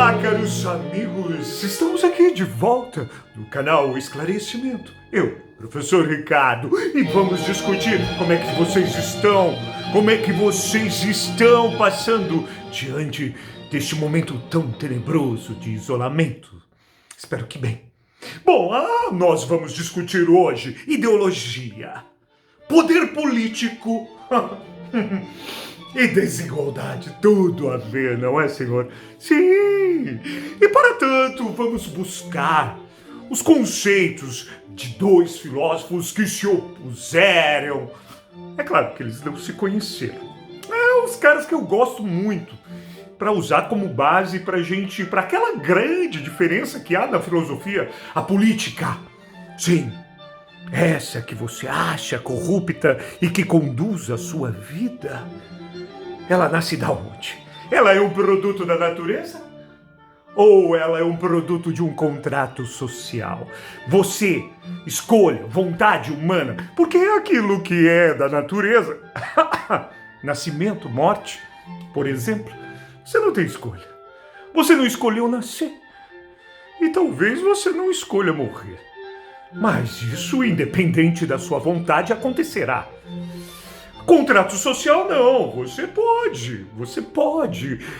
Olá, caros amigos! Estamos aqui de volta no canal Esclarecimento. Eu, professor Ricardo, e vamos discutir como é que vocês estão, passando diante deste momento tão tenebroso de isolamento. Espero que bem. Bom, nós vamos discutir hoje ideologia, poder político e desigualdade, tudo a ver, não é, senhor? Sim! E para tanto, vamos buscar os conceitos de dois filósofos que se opuseram. É claro que eles não se conheceram. Os caras que eu gosto muito, para usar como base para aquela grande diferença que há na filosofia, a política. Sim, essa que você acha corrupta e que conduz a sua vida. Ela nasce da onde? Ela é um produto da natureza? Ou ela é um produto de um contrato social? Você escolha, vontade humana, porque é aquilo que é da natureza. Nascimento, morte, por exemplo, você não tem escolha. Você não escolheu nascer. E talvez você não escolha morrer. Mas isso, independente da sua vontade, acontecerá. Contrato social não, você pode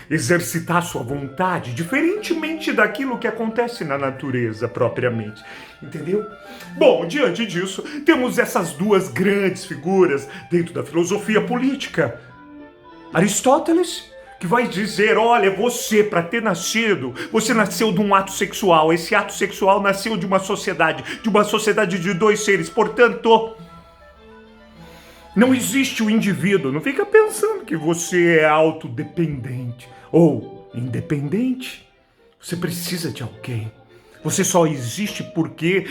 exercitar sua vontade, diferentemente daquilo que acontece na natureza propriamente, entendeu? Bom, diante disso, temos essas duas grandes figuras dentro da filosofia política. Aristóteles, que vai dizer, olha, você, para ter nascido, você nasceu de um ato sexual, esse ato sexual nasceu de uma sociedade de dois seres, portanto, não existe o indivíduo. Não fica pensando que você é autodependente ou independente. Você precisa de alguém. Você só existe porque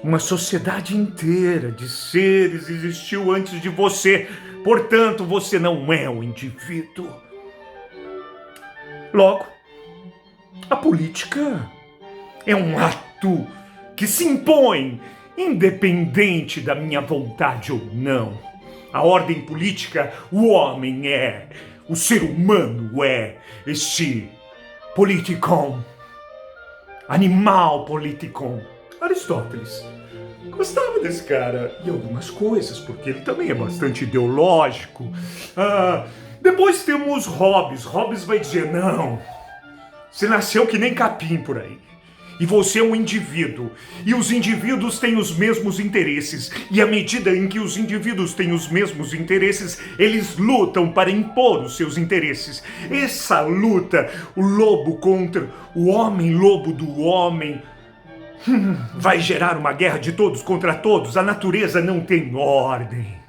uma sociedade inteira de seres existiu antes de você. Portanto, você não é um indivíduo. Logo, a política é um ato que se impõe, independente da minha vontade ou não. A ordem política, o homem é, o ser humano é este politicon, animal politicon. Aristóteles gostava desse cara e algumas coisas, porque ele também é bastante ideológico. Depois temos Hobbes. Hobbes vai dizer, não, você nasceu que nem capim por aí. E você é um indivíduo. E os indivíduos têm os mesmos interesses. E à medida em que os indivíduos têm os mesmos interesses, eles lutam para impor os seus interesses. Essa luta, o lobo contra o homem-lobo do homem, vai gerar uma guerra de todos contra todos. A natureza não tem ordem.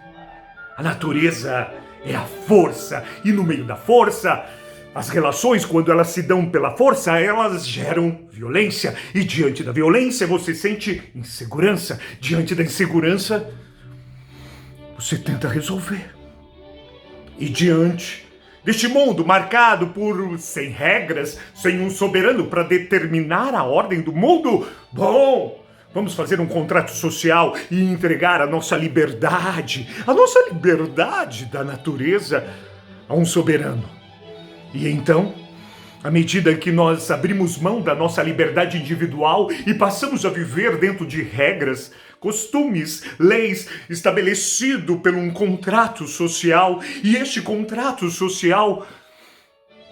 A natureza é a força. E no meio da força, as relações, quando elas se dão pela força, elas geram violência. E diante da violência, você sente insegurança. Diante da insegurança, você tenta resolver. E diante deste mundo marcado por sem regras, sem um soberano para determinar a ordem do mundo, bom, vamos fazer um contrato social e entregar a nossa liberdade da natureza, a um soberano. E então, à medida que nós abrimos mão da nossa liberdade individual e passamos a viver dentro de regras, costumes, leis estabelecido por um contrato social, e este contrato social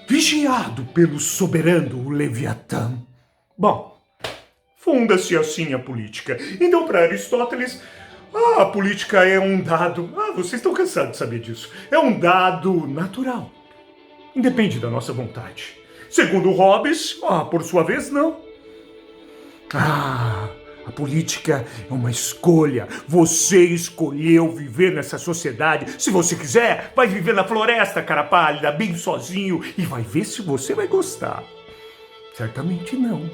vigiado pelo soberano, o Leviatã. Bom, funda-se assim a política. Então, para Aristóteles, a política é um dado... vocês estão cansados de saber disso. É um dado natural. Independe da nossa vontade. Segundo Hobbes, por sua vez, não. A política é uma escolha. Você escolheu viver nessa sociedade. Se você quiser, vai viver na floresta, cara pálida, bem sozinho, e vai ver se você vai gostar. Certamente não.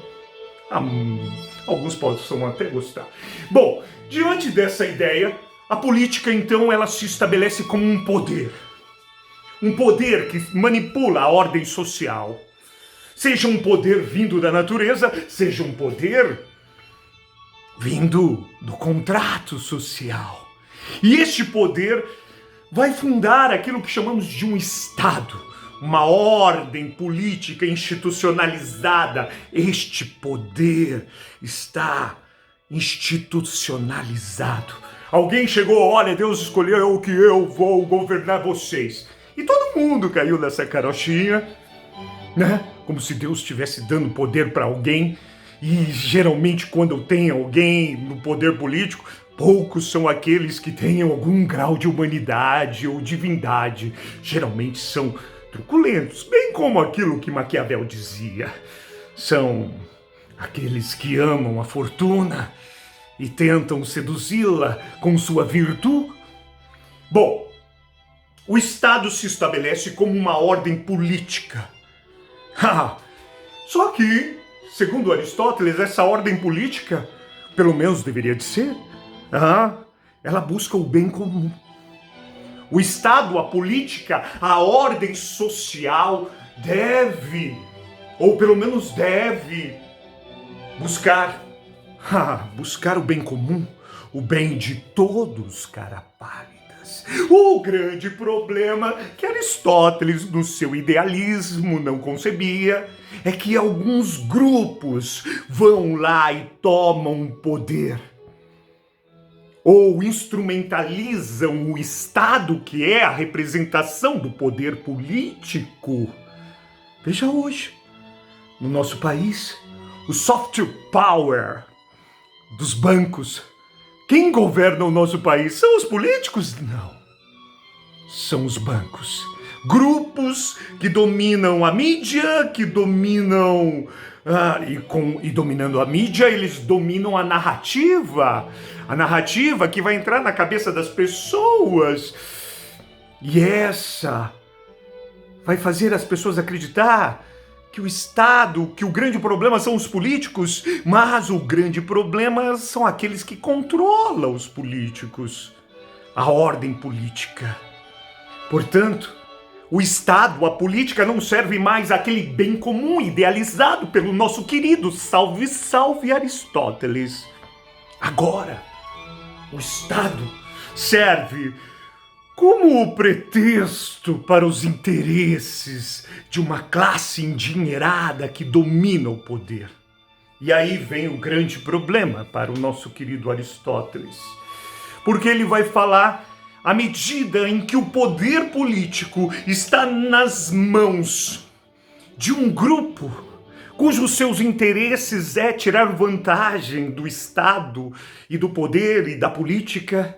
Alguns possam até gostar. Bom, diante dessa ideia, a política, então, ela se estabelece como um poder. Um poder que manipula a ordem social. Seja um poder vindo da natureza, seja um poder vindo do contrato social. E este poder vai fundar aquilo que chamamos de um Estado. uma ordem política institucionalizada. Este poder está institucionalizado. Alguém chegou, olha, Deus escolheu que eu vou governar vocês. E todo mundo caiu nessa carochinha, né? Como se Deus estivesse dando poder para alguém. E geralmente quando tem alguém no poder político, poucos são aqueles que têm algum grau de humanidade ou divindade. Geralmente são truculentos, bem como aquilo que Maquiavel dizia. São aqueles que amam a fortuna e tentam seduzi-la com sua virtude. Bom, o Estado se estabelece como uma ordem política. Só que, segundo Aristóteles, essa ordem política, pelo menos deveria de ser, ela busca o bem comum. O Estado, a política, a ordem social deve, ou pelo menos deve, buscar o bem comum, o bem de todos, cara pálidas. O grande problema que Aristóteles, no seu idealismo, não concebia é que alguns grupos vão lá e tomam poder, ou instrumentalizam o Estado, que é a representação do poder político. Veja hoje, no nosso país, o soft power dos bancos. Quem governa o nosso país? São os políticos? Não. São os bancos. Grupos que dominam a mídia, que dominam... E dominando a mídia, eles dominam a narrativa. A narrativa que vai entrar na cabeça das pessoas. E essa vai fazer as pessoas acreditar que o Estado, que o grande problema são os políticos, mas o grande problema são aqueles que controlam os políticos, a ordem política. Portanto, o Estado, a política não serve mais àquele bem comum idealizado pelo nosso querido salve, salve Aristóteles. Agora, o Estado serve como o pretexto para os interesses de uma classe endinheirada que domina o poder. E aí vem o grande problema para o nosso querido Aristóteles. Porque ele vai falar, à medida em que o poder político está nas mãos de um grupo cujos seus interesses é tirar vantagem do Estado e do poder e da política,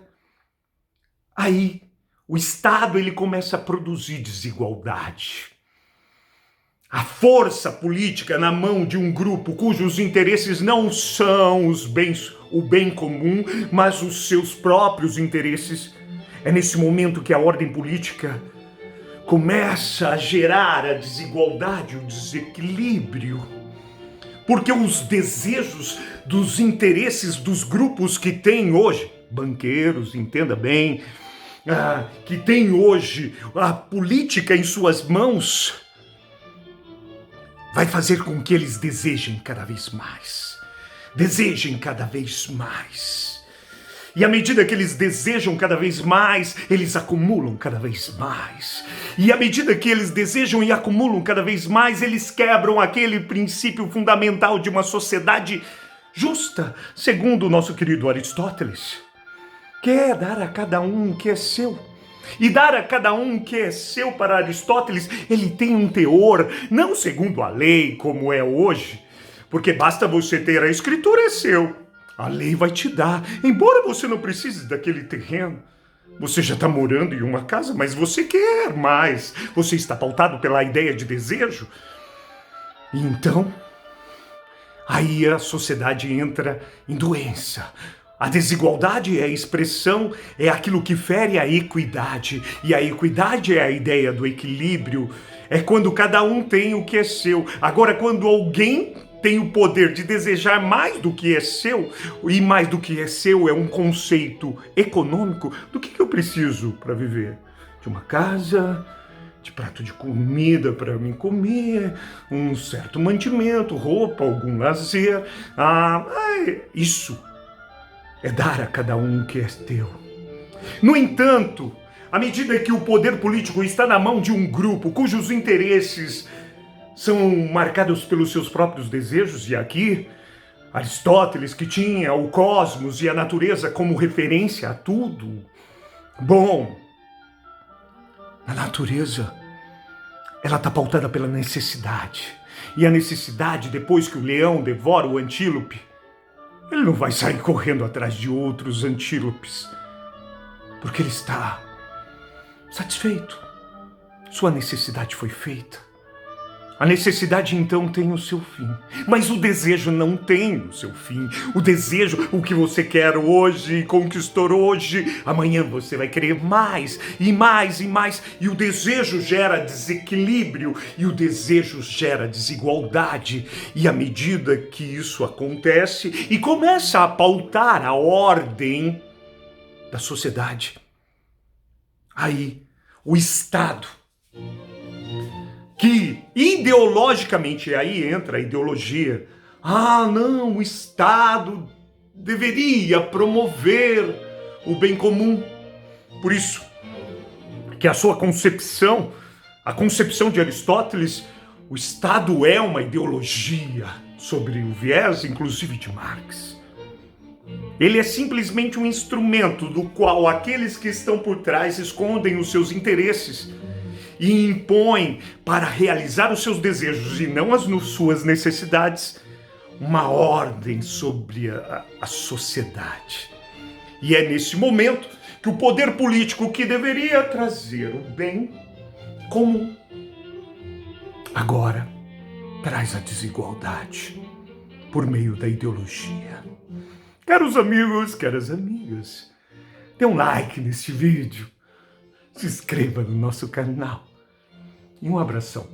aí o Estado ele começa a produzir desigualdade. A força política na mão de um grupo cujos interesses não são o bem comum, mas os seus próprios interesses. É nesse momento que a ordem política começa a gerar a desigualdade, o desequilíbrio. Porque os desejos dos interesses dos grupos que tem hoje, banqueiros, entenda bem, que tem hoje a política em suas mãos, vai fazer com que eles desejem cada vez mais. Desejem cada vez mais. E à medida que eles desejam cada vez mais, eles acumulam cada vez mais. E à medida que eles desejam e acumulam cada vez mais, eles quebram aquele princípio fundamental de uma sociedade justa, segundo o nosso querido Aristóteles, que é dar a cada um o que é seu. E dar a cada um o que é seu para Aristóteles, ele tem um teor, não segundo a lei como é hoje, porque basta você ter a escritura, é seu. A lei vai te dar, embora você não precise daquele terreno. Você já está morando em uma casa, mas você quer mais. Você está pautado pela ideia de desejo. E então, aí a sociedade entra em doença. A desigualdade é a expressão, é aquilo que fere a equidade. E a equidade é a ideia do equilíbrio. É quando cada um tem o que é seu. Agora, quando alguém tem o poder de desejar mais do que é seu, e mais do que é seu é um conceito econômico, do que eu preciso para viver? De uma casa, de prato de comida para mim comer, um certo mantimento, roupa, algum lazer. Isso é dar a cada um o que é teu. No entanto, À medida que o poder político está na mão de um grupo cujos interesses são marcados pelos seus próprios desejos, e aqui Aristóteles, que tinha o cosmos e a natureza como referência a tudo. Bom, a natureza, ela está pautada pela necessidade. E a necessidade, depois que o leão devora o antílope, ele não vai sair correndo atrás de outros antílopes, porque ele está satisfeito. Sua necessidade foi feita. A necessidade, então, tem o seu fim. Mas o desejo não tem o seu fim. O desejo, o que você quer hoje, conquistou hoje, amanhã você vai querer mais e mais e mais. E o desejo gera desequilíbrio, e o desejo gera desigualdade. E à medida que isso acontece e começa a pautar a ordem da sociedade, aí o Estado, que ideologicamente, aí entra a ideologia, não, o Estado deveria promover o bem comum. Por isso que a sua concepção, a concepção de Aristóteles, o Estado é uma ideologia, sobre o viés, inclusive, de Marx. Ele é simplesmente um instrumento do qual aqueles que estão por trás escondem os seus interesses e impõem, para realizar os seus desejos e não as suas necessidades, uma ordem sobre a sociedade. E é nesse momento que o poder político, que deveria trazer o bem comum, agora traz a desigualdade por meio da ideologia. Caros amigos, caras amigas, dê um like nesse vídeo, se inscreva no nosso canal e um abração.